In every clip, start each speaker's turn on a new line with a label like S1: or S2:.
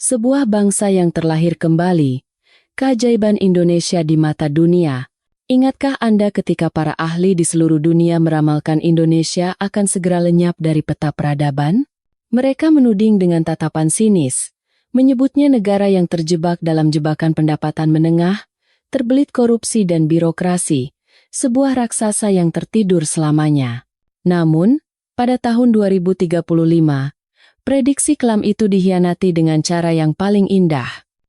S1: Sebuah bangsa yang terlahir kembali, keajaiban Indonesia di mata dunia. Ingatkah Anda ketika para ahli di seluruh dunia meramalkan Indonesia akan segera lenyap dari peta peradaban? Mereka menuding dengan tatapan sinis, menyebutnya negara yang terjebak dalam jebakan pendapatan menengah, terbelit korupsi dan birokrasi, sebuah raksasa yang tertidur selamanya. Namun, pada tahun 2035, prediksi kelam itu dikhianati dengan cara yang paling indah.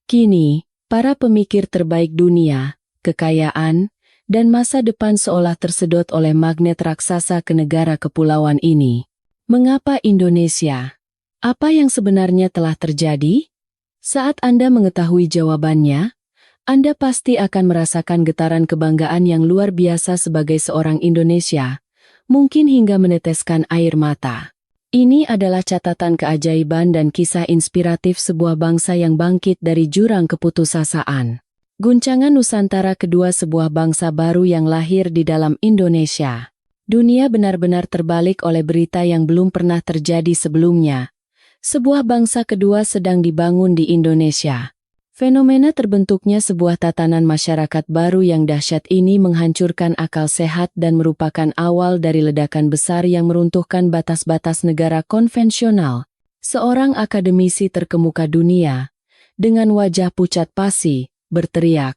S1: Kini, para pemikir terbaik dunia, kekayaan, dan masa depan seolah tersedot oleh magnet raksasa ke negara kepulauan ini. Mengapa Indonesia? Apa yang sebenarnya telah terjadi? Saat Anda mengetahui jawabannya, Anda pasti akan merasakan getaran kebanggaan yang luar biasa sebagai seorang Indonesia, mungkin hingga meneteskan air mata. Ini adalah catatan keajaiban dan kisah inspiratif sebuah bangsa yang bangkit dari jurang keputusasaan. Guncangan Nusantara kedua, sebuah bangsa baru yang lahir di dalam Indonesia. Dunia benar-benar terbalik oleh berita yang belum pernah terjadi sebelumnya. Sebuah bangsa kedua sedang dibangun di Indonesia. Fenomena terbentuknya sebuah tatanan masyarakat baru yang dahsyat ini menghancurkan akal sehat dan merupakan awal dari ledakan besar yang meruntuhkan batas-batas negara konvensional. Seorang akademisi terkemuka dunia, dengan wajah pucat pasi, berteriak,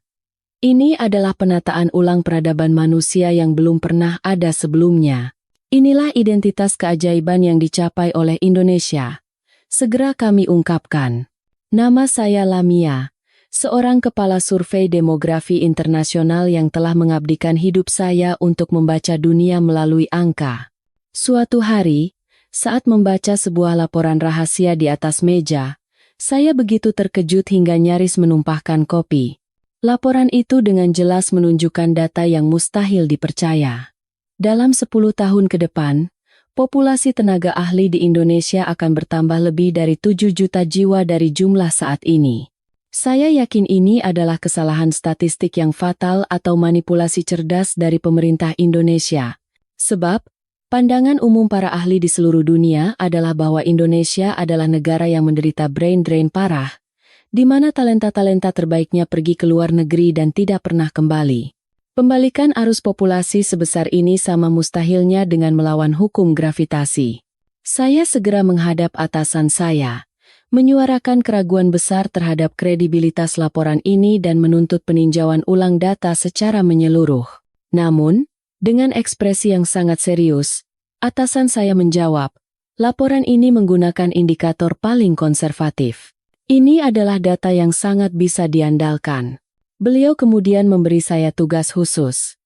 S1: "Ini adalah penataan ulang peradaban manusia yang belum pernah ada sebelumnya. Inilah identitas keajaiban yang dicapai oleh Indonesia. Segera kami ungkapkan. Nama saya Lamia, seorang kepala survei demografi internasional yang telah mengabdikan hidup saya untuk membaca dunia melalui angka." Suatu hari, saat membaca sebuah laporan rahasia di atas meja, saya begitu terkejut hingga nyaris menumpahkan kopi. Laporan itu dengan jelas menunjukkan data yang mustahil dipercaya. Dalam 10 tahun ke depan, populasi tenaga ahli di Indonesia akan bertambah lebih dari 7 juta jiwa dari jumlah saat ini. Saya yakin ini adalah kesalahan statistik yang fatal atau manipulasi cerdas dari pemerintah Indonesia. Sebab, pandangan umum para ahli di seluruh dunia adalah bahwa Indonesia adalah negara yang menderita brain drain parah, di mana talenta-talenta terbaiknya pergi ke luar negeri dan tidak pernah kembali. Pembalikan arus populasi sebesar ini sama mustahilnya dengan melawan hukum gravitasi. Saya segera menghadap atasan saya, menyuarakan keraguan besar terhadap kredibilitas laporan ini dan menuntut peninjauan ulang data secara menyeluruh. Namun, dengan ekspresi yang sangat serius, atasan saya menjawab, laporan ini menggunakan indikator paling konservatif. Ini adalah data yang sangat bisa diandalkan. Beliau kemudian memberi saya tugas khusus.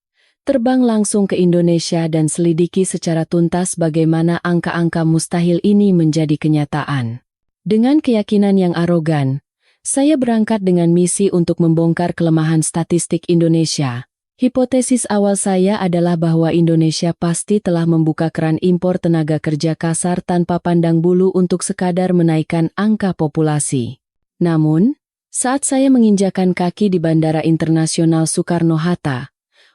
S1: Terbang langsung ke Indonesia dan selidiki secara tuntas bagaimana angka-angka mustahil ini menjadi kenyataan. Dengan keyakinan yang arogan, saya berangkat dengan misi untuk membongkar kelemahan statistik Indonesia. Hipotesis awal saya adalah bahwa Indonesia pasti telah membuka keran impor tenaga kerja kasar tanpa pandang bulu untuk sekadar menaikkan angka populasi. Namun, saat saya menginjakan kaki di Bandara Internasional Soekarno-Hatta,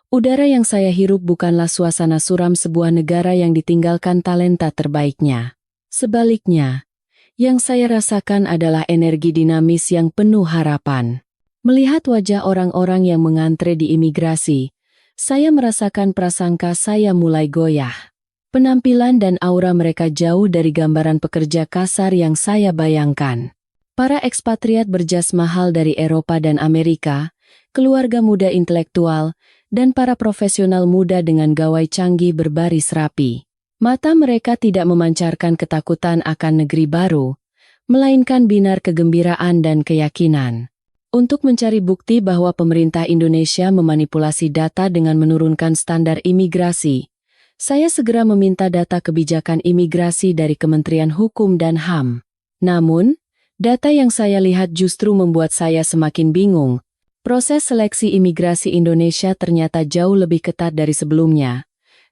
S1: udara yang saya hirup bukanlah suasana suram sebuah negara yang ditinggalkan talenta terbaiknya. Sebaliknya, yang saya rasakan adalah energi dinamis yang penuh harapan. Melihat wajah orang-orang yang mengantre di imigrasi, saya merasakan prasangka saya mulai goyah. Penampilan dan aura mereka jauh dari gambaran pekerja kasar yang saya bayangkan. Para ekspatriat berjas mahal dari Eropa dan Amerika, keluarga muda intelektual, dan para profesional muda dengan gawai canggih berbaris rapi. Mata mereka tidak memancarkan ketakutan akan negeri baru, melainkan binar kegembiraan dan keyakinan. Untuk mencari bukti bahwa pemerintah Indonesia memanipulasi data dengan menurunkan standar imigrasi, saya segera meminta data kebijakan imigrasi dari Kementerian Hukum dan HAM. Namun, data yang saya lihat justru membuat saya semakin bingung. Proses seleksi imigrasi Indonesia ternyata jauh lebih ketat dari sebelumnya,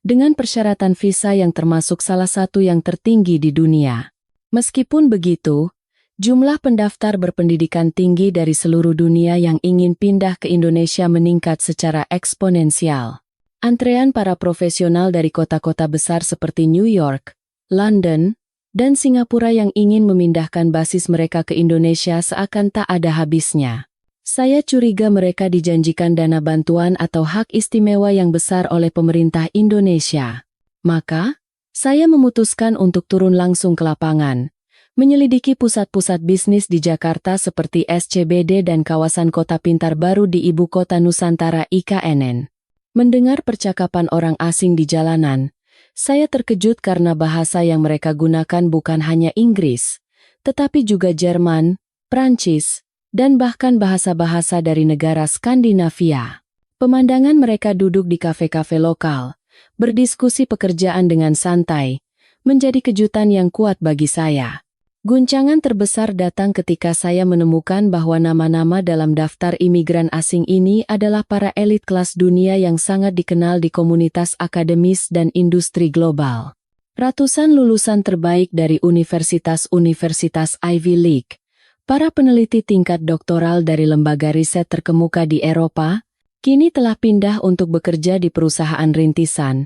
S1: dengan persyaratan visa yang termasuk salah satu yang tertinggi di dunia. Meskipun begitu, jumlah pendaftar berpendidikan tinggi dari seluruh dunia yang ingin pindah ke Indonesia meningkat secara eksponensial. Antrean para profesional dari kota-kota besar seperti New York, London, dan Singapura yang ingin memindahkan basis mereka ke Indonesia seakan tak ada habisnya. Saya curiga mereka dijanjikan dana bantuan atau hak istimewa yang besar oleh pemerintah Indonesia. Maka, saya memutuskan untuk turun langsung ke lapangan, menyelidiki pusat-pusat bisnis di Jakarta seperti SCBD dan kawasan kota pintar baru di ibu kota Nusantara IKNN. Mendengar percakapan orang asing di jalanan, saya terkejut karena bahasa yang mereka gunakan bukan hanya Inggris, tetapi juga Jerman, Prancis, dan bahkan bahasa-bahasa dari negara Skandinavia. Pemandangan mereka duduk di kafe-kafe lokal, berdiskusi pekerjaan dengan santai, menjadi kejutan yang kuat bagi saya. Guncangan terbesar datang ketika saya menemukan bahwa nama-nama dalam daftar imigran asing ini adalah para elit kelas dunia yang sangat dikenal di komunitas akademis dan industri global. Ratusan lulusan terbaik dari universitas-universitas Ivy League, para peneliti tingkat doktoral dari lembaga riset terkemuka di Eropa, kini telah pindah untuk bekerja di perusahaan rintisan,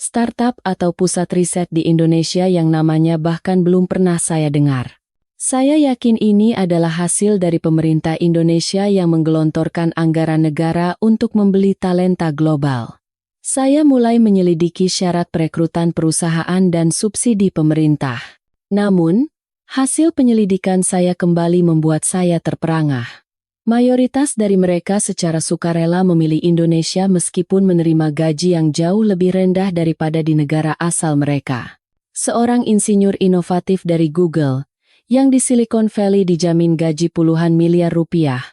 S1: startup atau pusat riset di Indonesia yang namanya bahkan belum pernah saya dengar. Saya yakin ini adalah hasil dari pemerintah Indonesia yang menggelontorkan anggaran negara untuk membeli talenta global. Saya mulai menyelidiki syarat perekrutan perusahaan dan subsidi pemerintah. Namun, hasil penyelidikan saya kembali membuat saya terperangah. Mayoritas dari mereka secara sukarela memilih Indonesia meskipun menerima gaji yang jauh lebih rendah daripada di negara asal mereka. Seorang insinyur inovatif dari Google, yang di Silicon Valley dijamin gaji puluhan miliar rupiah,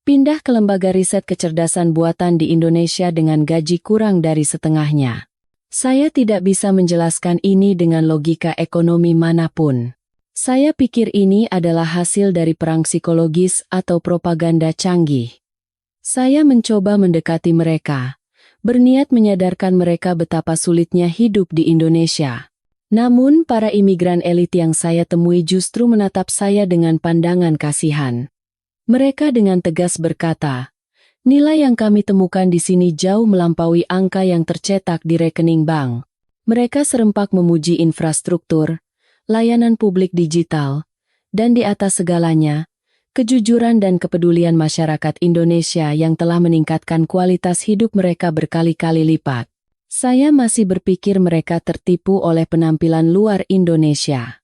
S1: pindah ke lembaga riset kecerdasan buatan di Indonesia dengan gaji kurang dari setengahnya. Saya tidak bisa menjelaskan ini dengan logika ekonomi manapun. Saya pikir ini adalah hasil dari perang psikologis atau propaganda canggih. Saya mencoba mendekati mereka, berniat menyadarkan mereka betapa sulitnya hidup di Indonesia. Namun para imigran elit yang saya temui justru menatap saya dengan pandangan kasihan. Mereka dengan tegas berkata, "Nilai yang kami temukan di sini jauh melampaui angka yang tercetak di rekening bank." Mereka serempak memuji infrastruktur, layanan publik digital, dan di atas segalanya, kejujuran dan kepedulian masyarakat Indonesia yang telah meningkatkan kualitas hidup mereka berkali-kali lipat. Saya masih berpikir mereka tertipu oleh penampilan luar Indonesia.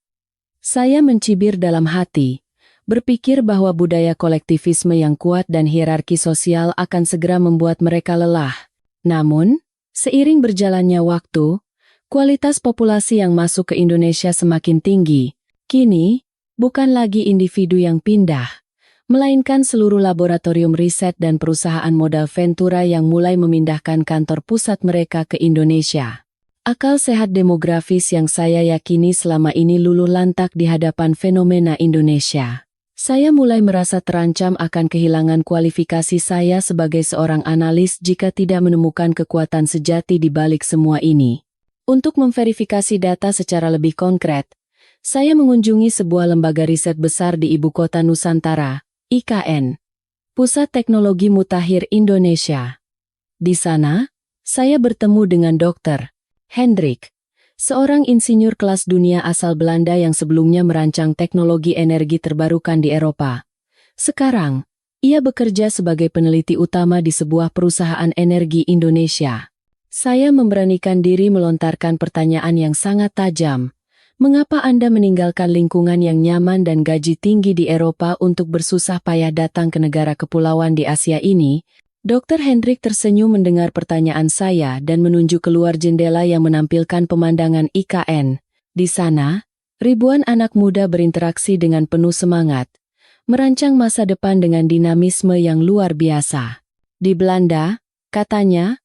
S1: Saya mencibir dalam hati, berpikir bahwa budaya kolektivisme yang kuat dan hierarki sosial akan segera membuat mereka lelah. Namun, seiring berjalannya waktu, kualitas populasi yang masuk ke Indonesia semakin tinggi. Kini, bukan lagi individu yang pindah, melainkan seluruh laboratorium riset dan perusahaan modal ventura yang mulai memindahkan kantor pusat mereka ke Indonesia. Akal sehat demografis yang saya yakini selama ini luluh lantak di hadapan fenomena Indonesia. Saya mulai merasa terancam akan kehilangan kualifikasi saya sebagai seorang analis jika tidak menemukan kekuatan sejati di balik semua ini. Untuk memverifikasi data secara lebih konkret, saya mengunjungi sebuah lembaga riset besar di ibu kota Nusantara, IKN, Pusat Teknologi Mutakhir Indonesia. Di sana, saya bertemu dengan Dr. Hendrik, seorang insinyur kelas dunia asal Belanda yang sebelumnya merancang teknologi energi terbarukan di Eropa. Sekarang, ia bekerja sebagai peneliti utama di sebuah perusahaan energi Indonesia. Saya memberanikan diri melontarkan pertanyaan yang sangat tajam. Mengapa Anda meninggalkan lingkungan yang nyaman dan gaji tinggi di Eropa untuk bersusah payah datang ke negara kepulauan di Asia ini? Dr. Hendrik tersenyum mendengar pertanyaan saya dan menunjuk keluar jendela yang menampilkan pemandangan IKN. Di sana, ribuan anak muda berinteraksi dengan penuh semangat, merancang masa depan dengan dinamisme yang luar biasa. Di Belanda, katanya,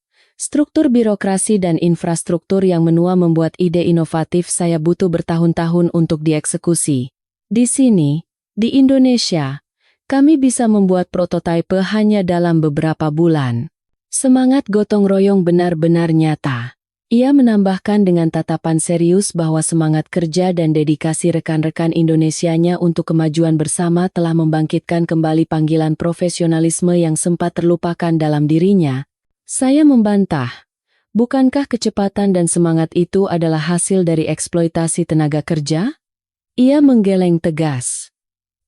S1: struktur birokrasi dan infrastruktur yang menua membuat ide inovatif saya butuh bertahun-tahun untuk dieksekusi. Di sini, di Indonesia, kami bisa membuat prototipe hanya dalam beberapa bulan. Semangat gotong royong benar-benar nyata. Ia menambahkan dengan tatapan serius bahwa semangat kerja dan dedikasi rekan-rekan Indonesianya untuk kemajuan bersama telah membangkitkan kembali panggilan profesionalisme yang sempat terlupakan dalam dirinya. Saya membantah. Bukankah kecepatan dan semangat itu adalah hasil dari eksploitasi tenaga kerja? Ia menggeleng tegas.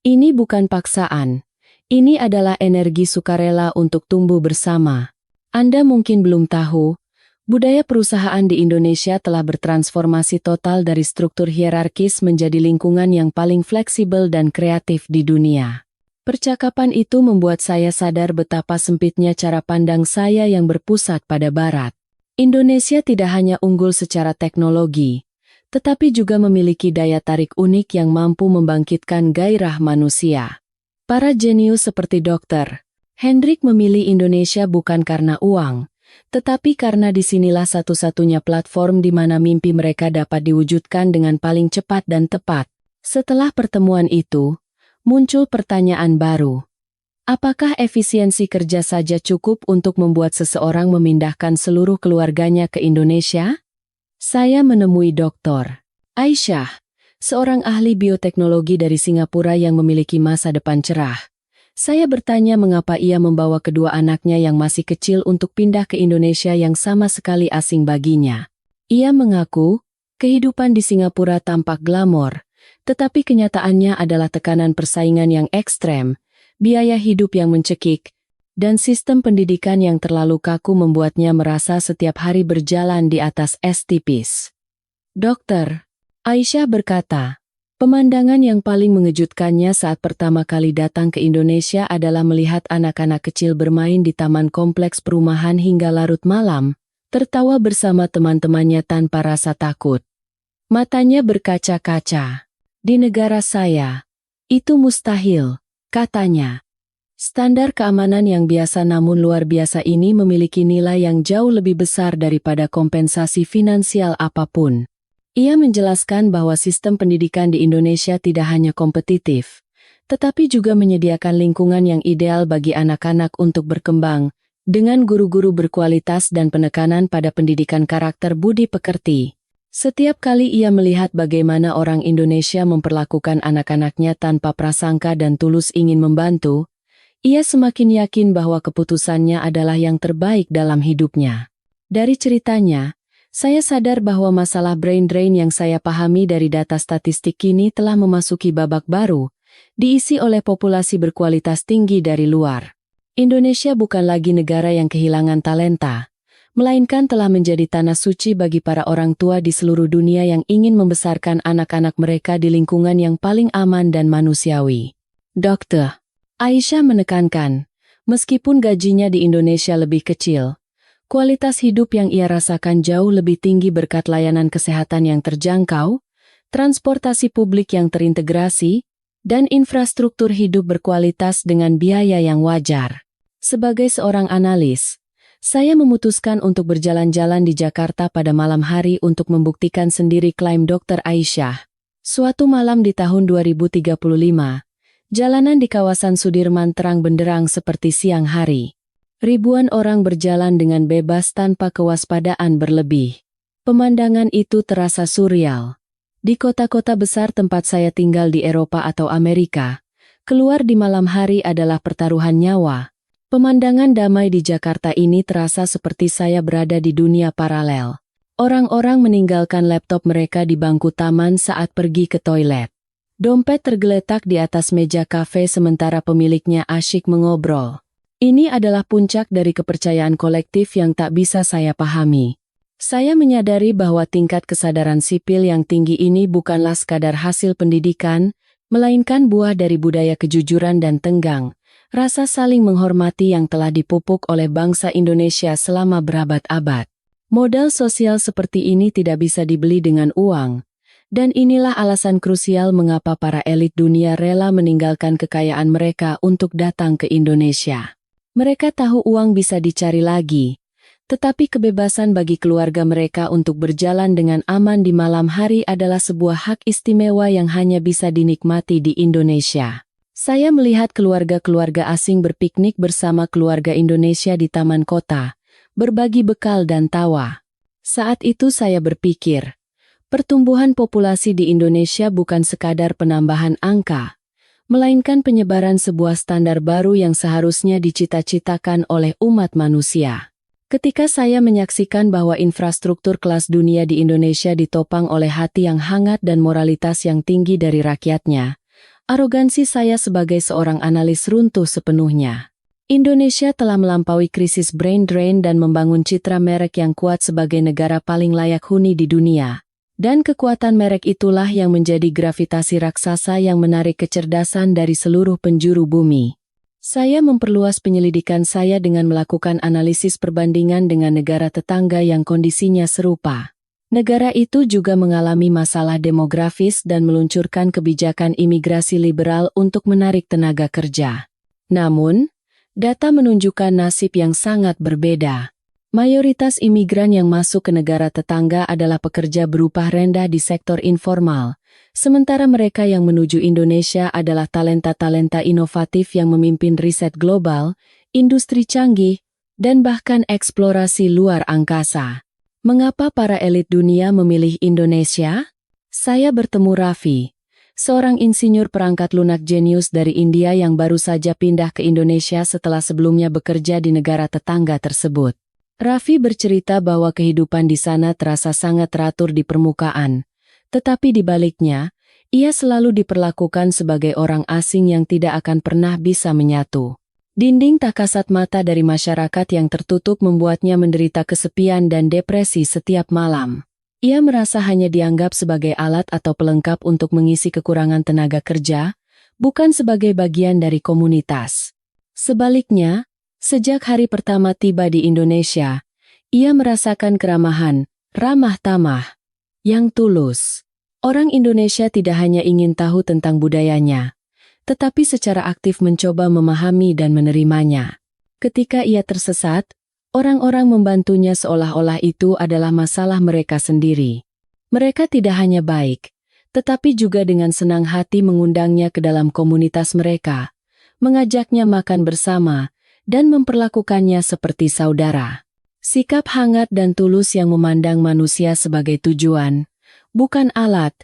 S1: Ini bukan paksaan. Ini adalah energi sukarela untuk tumbuh bersama. Anda mungkin belum tahu, budaya perusahaan di Indonesia telah bertransformasi total dari struktur hierarkis menjadi lingkungan yang paling fleksibel dan kreatif di dunia. Percakapan itu membuat saya sadar betapa sempitnya cara pandang saya yang berpusat pada Barat. Indonesia tidak hanya unggul secara teknologi, tetapi juga memiliki daya tarik unik yang mampu membangkitkan gairah manusia. Para jenius seperti Dr. Hendrik memilih Indonesia bukan karena uang, tetapi karena disinilah satu-satunya platform di mana mimpi mereka dapat diwujudkan dengan paling cepat dan tepat. Setelah pertemuan itu, muncul pertanyaan baru. Apakah efisiensi kerja saja cukup untuk membuat seseorang memindahkan seluruh keluarganya ke Indonesia? Saya menemui Dr. Aisyah, seorang ahli bioteknologi dari Singapura yang memiliki masa depan cerah. Saya bertanya mengapa ia membawa kedua anaknya yang masih kecil untuk pindah ke Indonesia yang sama sekali asing baginya. Ia mengaku, kehidupan di Singapura tampak glamor, tetapi kenyataannya adalah tekanan persaingan yang ekstrem, biaya hidup yang mencekik, dan sistem pendidikan yang terlalu kaku membuatnya merasa setiap hari berjalan di atas es tipis. Dokter Aisyah berkata, pemandangan yang paling mengejutkannya saat pertama kali datang ke Indonesia adalah melihat anak-anak kecil bermain di taman kompleks perumahan hingga larut malam, tertawa bersama teman-temannya tanpa rasa takut. Matanya berkaca-kaca. Di negara saya, itu mustahil, katanya. Standar keamanan yang biasa namun luar biasa ini memiliki nilai yang jauh lebih besar daripada kompensasi finansial apapun. Ia menjelaskan bahwa sistem pendidikan di Indonesia tidak hanya kompetitif, tetapi juga menyediakan lingkungan yang ideal bagi anak-anak untuk berkembang, dengan guru-guru berkualitas dan penekanan pada pendidikan karakter budi pekerti. Setiap kali ia melihat bagaimana orang Indonesia memperlakukan anak-anaknya tanpa prasangka dan tulus ingin membantu, ia semakin yakin bahwa keputusannya adalah yang terbaik dalam hidupnya. Dari ceritanya, saya sadar bahwa masalah brain drain yang saya pahami dari data statistik kini telah memasuki babak baru, diisi oleh populasi berkualitas tinggi dari luar. Indonesia bukan lagi negara yang kehilangan talenta, melainkan telah menjadi tanah suci bagi para orang tua di seluruh dunia yang ingin membesarkan anak-anak mereka di lingkungan yang paling aman dan manusiawi. Dr. Aisyah menekankan, meskipun gajinya di Indonesia lebih kecil, kualitas hidup yang ia rasakan jauh lebih tinggi berkat layanan kesehatan yang terjangkau, transportasi publik yang terintegrasi, dan infrastruktur hidup berkualitas dengan biaya yang wajar. Sebagai seorang analis, saya memutuskan untuk berjalan-jalan di Jakarta pada malam hari untuk membuktikan sendiri klaim Dr. Aisyah. Suatu malam di tahun 2035, jalanan di kawasan Sudirman terang benderang seperti siang hari. Ribuan orang berjalan dengan bebas tanpa kewaspadaan berlebih. Pemandangan itu terasa surreal. Di kota-kota besar tempat saya tinggal di Eropa atau Amerika, keluar di malam hari adalah pertaruhan nyawa. Pemandangan damai di Jakarta ini terasa seperti saya berada di dunia paralel. Orang-orang meninggalkan laptop mereka di bangku taman saat pergi ke toilet. Dompet tergeletak di atas meja kafe sementara pemiliknya asyik mengobrol. Ini adalah puncak dari kepercayaan kolektif yang tak bisa saya pahami. Saya menyadari bahwa tingkat kesadaran sipil yang tinggi ini bukanlah sekadar hasil pendidikan, melainkan buah dari budaya kejujuran dan tenggang, rasa saling menghormati yang telah dipupuk oleh bangsa Indonesia selama berabad-abad. Modal sosial seperti ini tidak bisa dibeli dengan uang. Dan inilah alasan krusial mengapa para elit dunia rela meninggalkan kekayaan mereka untuk datang ke Indonesia. Mereka tahu uang bisa dicari lagi, tetapi kebebasan bagi keluarga mereka untuk berjalan dengan aman di malam hari adalah sebuah hak istimewa yang hanya bisa dinikmati di Indonesia. Saya melihat keluarga-keluarga asing berpiknik bersama keluarga Indonesia di taman kota, berbagi bekal dan tawa. Saat itu saya berpikir, pertumbuhan populasi di Indonesia bukan sekadar penambahan angka, melainkan penyebaran sebuah standar baru yang seharusnya dicita-citakan oleh umat manusia. Ketika saya menyaksikan bahwa infrastruktur kelas dunia di Indonesia ditopang oleh hati yang hangat dan moralitas yang tinggi dari rakyatnya, arogansi saya sebagai seorang analis runtuh sepenuhnya. Indonesia telah melampaui krisis brain drain dan membangun citra merek yang kuat sebagai negara paling layak huni di dunia. Dan kekuatan merek itulah yang menjadi gravitasi raksasa yang menarik kecerdasan dari seluruh penjuru bumi. Saya memperluas penyelidikan saya dengan melakukan analisis perbandingan dengan negara tetangga yang kondisinya serupa. Negara itu juga mengalami masalah demografis dan meluncurkan kebijakan imigrasi liberal untuk menarik tenaga kerja. Namun, data menunjukkan nasib yang sangat berbeda. Mayoritas imigran yang masuk ke negara tetangga adalah pekerja berupah rendah di sektor informal, sementara mereka yang menuju Indonesia adalah talenta-talenta inovatif yang memimpin riset global, industri canggih, dan bahkan eksplorasi luar angkasa. Mengapa para elit dunia memilih Indonesia? Saya bertemu Raffi, seorang insinyur perangkat lunak jenius dari India yang baru saja pindah ke Indonesia setelah sebelumnya bekerja di negara tetangga tersebut. Raffi bercerita bahwa kehidupan di sana terasa sangat teratur di permukaan, tetapi di baliknya, ia selalu diperlakukan sebagai orang asing yang tidak akan pernah bisa menyatu. Dinding tak kasat mata dari masyarakat yang tertutup membuatnya menderita kesepian dan depresi setiap malam. Ia merasa hanya dianggap sebagai alat atau pelengkap untuk mengisi kekurangan tenaga kerja, bukan sebagai bagian dari komunitas. Sebaliknya, sejak hari pertama tiba di Indonesia, ia merasakan keramahan, ramah tamah, yang tulus. Orang Indonesia tidak hanya ingin tahu tentang budayanya, tetapi secara aktif mencoba memahami dan menerimanya. Ketika ia tersesat, orang-orang membantunya seolah-olah itu adalah masalah mereka sendiri. Mereka tidak hanya baik, tetapi juga dengan senang hati mengundangnya ke dalam komunitas mereka, mengajaknya makan bersama, dan memperlakukannya seperti saudara. Sikap hangat dan tulus yang memandang manusia sebagai tujuan, bukan alat,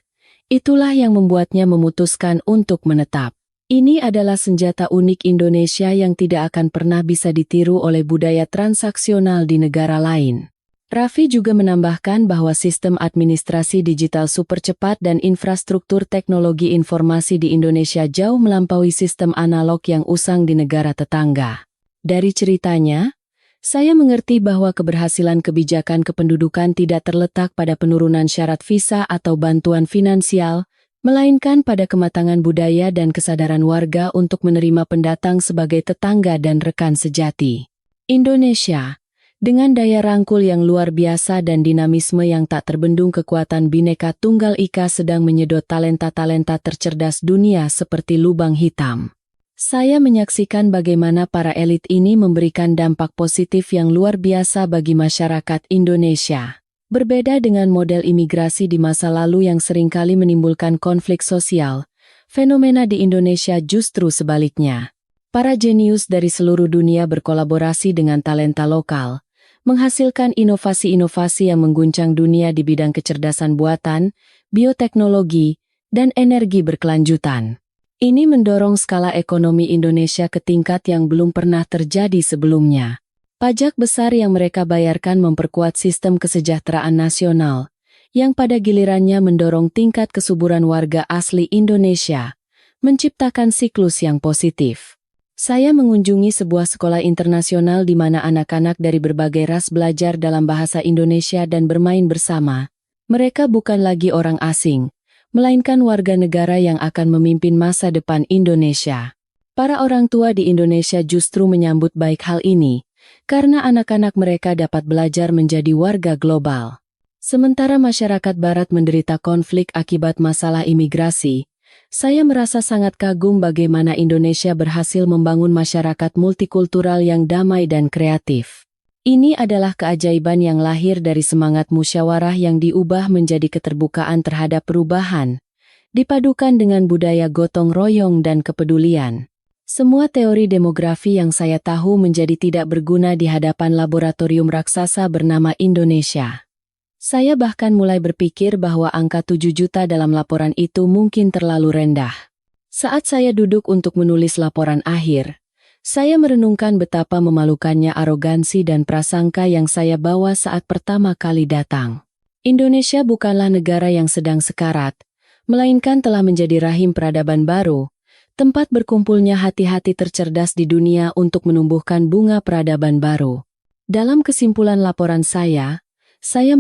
S1: itulah yang membuatnya memutuskan untuk menetap. Ini adalah senjata unik Indonesia yang tidak akan pernah bisa ditiru oleh budaya transaksional di negara lain. Raffi juga menambahkan bahwa sistem administrasi digital super cepat dan infrastruktur teknologi informasi di Indonesia jauh melampaui sistem analog yang usang di negara tetangga. Dari ceritanya, saya mengerti bahwa keberhasilan kebijakan kependudukan tidak terletak pada penurunan syarat visa atau bantuan finansial, melainkan pada kematangan budaya dan kesadaran warga untuk menerima pendatang sebagai tetangga dan rekan sejati. Indonesia, dengan daya rangkul yang luar biasa dan dinamisme yang tak terbendung kekuatan Bhinneka Tunggal Ika sedang menyedot talenta-talenta tercerdas dunia seperti lubang hitam. Saya menyaksikan bagaimana para elit ini memberikan dampak positif yang luar biasa bagi masyarakat Indonesia. Berbeda dengan model imigrasi di masa lalu yang seringkali menimbulkan konflik sosial, fenomena di Indonesia justru sebaliknya. Para jenius dari seluruh dunia berkolaborasi dengan talenta lokal, menghasilkan inovasi-inovasi yang mengguncang dunia di bidang kecerdasan buatan, bioteknologi, dan energi berkelanjutan. Ini mendorong skala ekonomi Indonesia ke tingkat yang belum pernah terjadi sebelumnya. Pajak besar yang mereka bayarkan memperkuat sistem kesejahteraan nasional, yang pada gilirannya mendorong tingkat kesuburan warga asli Indonesia, menciptakan siklus yang positif. Saya mengunjungi sebuah sekolah internasional di mana anak-anak dari berbagai ras belajar dalam bahasa Indonesia dan bermain bersama. Mereka bukan lagi orang asing, melainkan warga negara yang akan memimpin masa depan Indonesia. Para orang tua di Indonesia justru menyambut baik hal ini, karena anak-anak mereka dapat belajar menjadi warga global. Sementara masyarakat Barat menderita konflik akibat masalah imigrasi, saya merasa sangat kagum bagaimana Indonesia berhasil membangun masyarakat multikultural yang damai dan kreatif. Ini adalah keajaiban yang lahir dari semangat musyawarah yang diubah menjadi keterbukaan terhadap perubahan, dipadukan dengan budaya gotong royong dan kepedulian. Semua teori demografi yang saya tahu menjadi tidak berguna di hadapan laboratorium raksasa bernama Indonesia. Saya bahkan mulai berpikir bahwa angka 7 juta dalam laporan itu mungkin terlalu rendah. Saat saya duduk untuk menulis laporan akhir, Saya merenungkan betapa memalukannya arogansi dan prasangka yang saya bawa saat pertama kali datang. Indonesia bukanlah negara yang sedang sekarat, melainkan telah menjadi rahim peradaban baru, tempat berkumpulnya hati-hati tercerdas di dunia untuk menumbuhkan bunga peradaban baru. Dalam kesimpulan laporan saya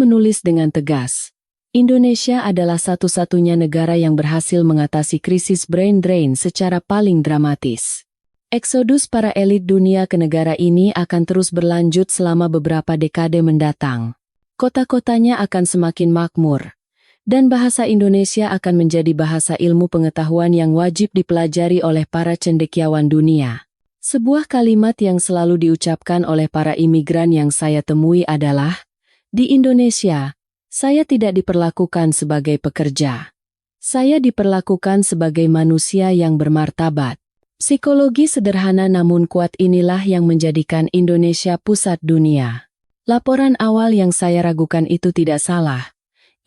S1: menulis dengan tegas, Indonesia adalah satu-satunya negara yang berhasil mengatasi krisis brain drain secara paling dramatis. Eksodus para elit dunia ke negara ini akan terus berlanjut selama beberapa dekade mendatang. Kota-kotanya akan semakin makmur, dan bahasa Indonesia akan menjadi bahasa ilmu pengetahuan yang wajib dipelajari oleh para cendekiawan dunia. Sebuah kalimat yang selalu diucapkan oleh para imigran yang saya temui adalah, di Indonesia, saya tidak diperlakukan sebagai pekerja. Saya diperlakukan sebagai manusia yang bermartabat. Psikologi sederhana namun kuat inilah yang menjadikan Indonesia pusat dunia. Laporan awal yang saya ragukan itu tidak salah.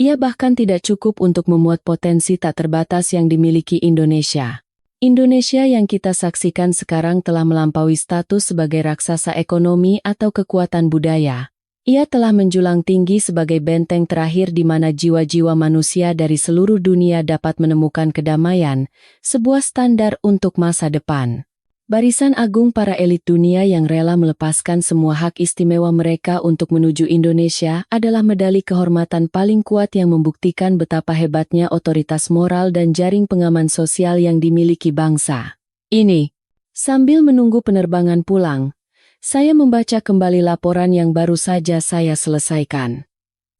S1: Ia bahkan tidak cukup untuk memuat potensi tak terbatas yang dimiliki Indonesia. Indonesia yang kita saksikan sekarang telah melampaui status sebagai raksasa ekonomi atau kekuatan budaya. Ia telah menjulang tinggi sebagai benteng terakhir di mana jiwa-jiwa manusia dari seluruh dunia dapat menemukan kedamaian, sebuah standar untuk masa depan. Barisan agung para elit dunia yang rela melepaskan semua hak istimewa mereka untuk menuju Indonesia adalah medali kehormatan paling kuat yang membuktikan betapa hebatnya otoritas moral dan jaring pengaman sosial yang dimiliki bangsa ini. Sambil menunggu penerbangan pulang, saya membaca kembali laporan yang baru saja saya selesaikan.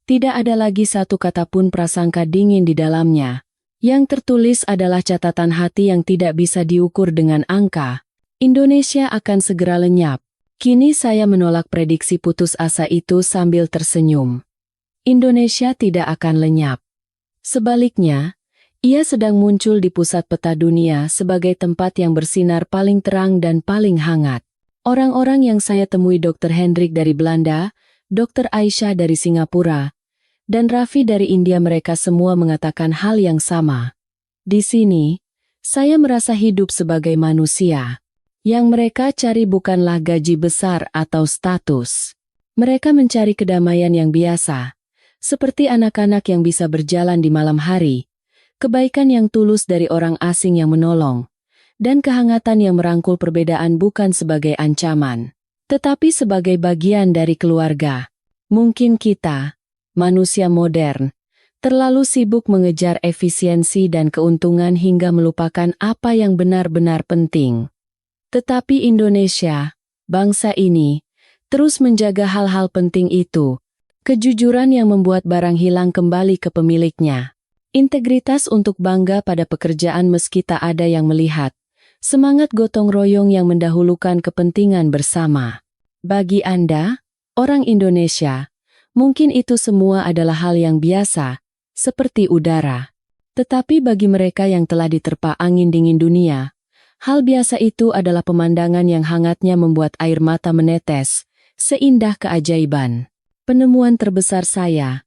S1: Tidak ada lagi satu kata pun prasangka dingin di dalamnya. Yang tertulis adalah catatan hati yang tidak bisa diukur dengan angka. Indonesia akan segera lenyap. Kini saya menolak prediksi putus asa itu sambil tersenyum. Indonesia tidak akan lenyap. Sebaliknya, ia sedang muncul di pusat peta dunia sebagai tempat yang bersinar paling terang dan paling hangat. Orang-orang yang saya temui Dr. Hendrik dari Belanda, Dr. Aisyah dari Singapura, dan Raffi dari India mereka semua mengatakan hal yang sama. Di sini, saya merasa hidup sebagai manusia. Yang mereka cari bukanlah gaji besar atau status. Mereka mencari kedamaian yang biasa, seperti anak-anak yang bisa berjalan di malam hari, kebaikan yang tulus dari orang asing yang menolong, dan kehangatan yang merangkul perbedaan bukan sebagai ancaman, tetapi sebagai bagian dari keluarga. Mungkin kita, manusia modern, terlalu sibuk mengejar efisiensi dan keuntungan hingga melupakan apa yang benar-benar penting. Tetapi Indonesia, bangsa ini, terus menjaga hal-hal penting itu. Kejujuran yang membuat barang hilang kembali ke pemiliknya. Integritas untuk bangga pada pekerjaan meski tak ada yang melihat. Semangat gotong royong yang mendahulukan kepentingan bersama. Bagi Anda, orang Indonesia, mungkin itu semua adalah hal yang biasa, seperti udara. Tetapi bagi mereka yang telah diterpa angin dingin dunia, hal biasa itu adalah pemandangan yang hangatnya membuat air mata menetes, seindah keajaiban. Penemuan terbesar saya,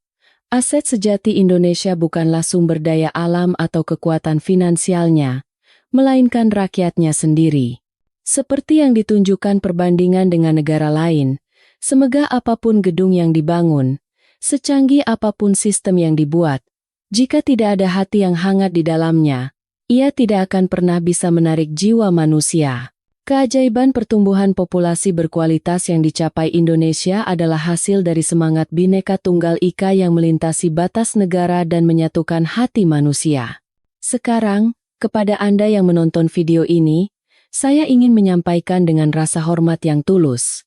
S1: aset sejati Indonesia bukanlah sumber daya alam atau kekuatan finansialnya, melainkan rakyatnya sendiri. Seperti yang ditunjukkan perbandingan dengan negara lain, semegah apapun gedung yang dibangun, secanggih apapun sistem yang dibuat, jika tidak ada hati yang hangat di dalamnya, ia tidak akan pernah bisa menarik jiwa manusia. Keajaiban pertumbuhan populasi berkualitas yang dicapai Indonesia adalah hasil dari semangat Bhinneka Tunggal Ika yang melintasi batas negara dan menyatukan hati manusia. Sekarang, kepada Anda yang menonton video ini, saya ingin menyampaikan dengan rasa hormat yang tulus.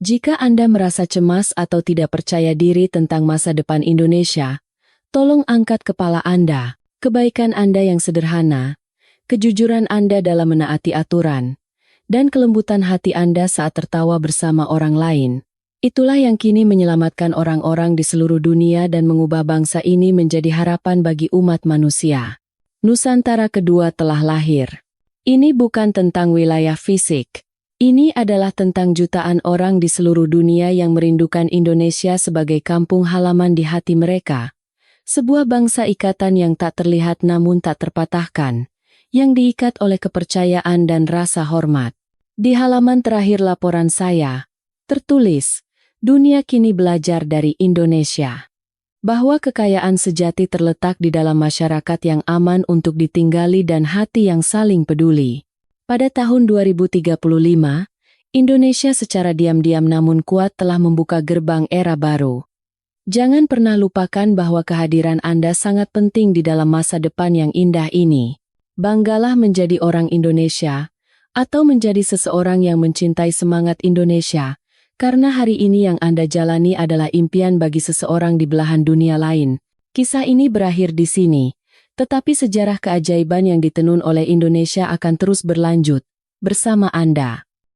S1: Jika Anda merasa cemas atau tidak percaya diri tentang masa depan Indonesia, tolong angkat kepala Anda. Kebaikan Anda yang sederhana, kejujuran Anda dalam menaati aturan, dan kelembutan hati Anda saat tertawa bersama orang lain. Itulah yang kini menyelamatkan orang-orang di seluruh dunia dan mengubah bangsa ini menjadi harapan bagi umat manusia. Nusantara kedua telah lahir. Ini bukan tentang wilayah fisik. Ini adalah tentang jutaan orang di seluruh dunia yang merindukan Indonesia sebagai kampung halaman di hati mereka. Sebuah bangsa ikatan yang tak terlihat namun tak terpatahkan, yang diikat oleh kepercayaan dan rasa hormat. Di halaman terakhir laporan saya, tertulis, dunia kini belajar dari Indonesia. Bahwa kekayaan sejati terletak di dalam masyarakat yang aman untuk ditinggali dan hati yang saling peduli. Pada tahun 2035, Indonesia secara diam-diam namun kuat telah membuka gerbang era baru. Jangan pernah lupakan bahwa kehadiran Anda sangat penting di dalam masa depan yang indah ini. Banggalah menjadi orang Indonesia, atau menjadi seseorang yang mencintai semangat Indonesia, karena hari ini yang Anda jalani adalah impian bagi seseorang di belahan dunia lain. Kisah ini berakhir di sini, tetapi sejarah keajaiban yang ditenun oleh Indonesia akan terus berlanjut bersama Anda.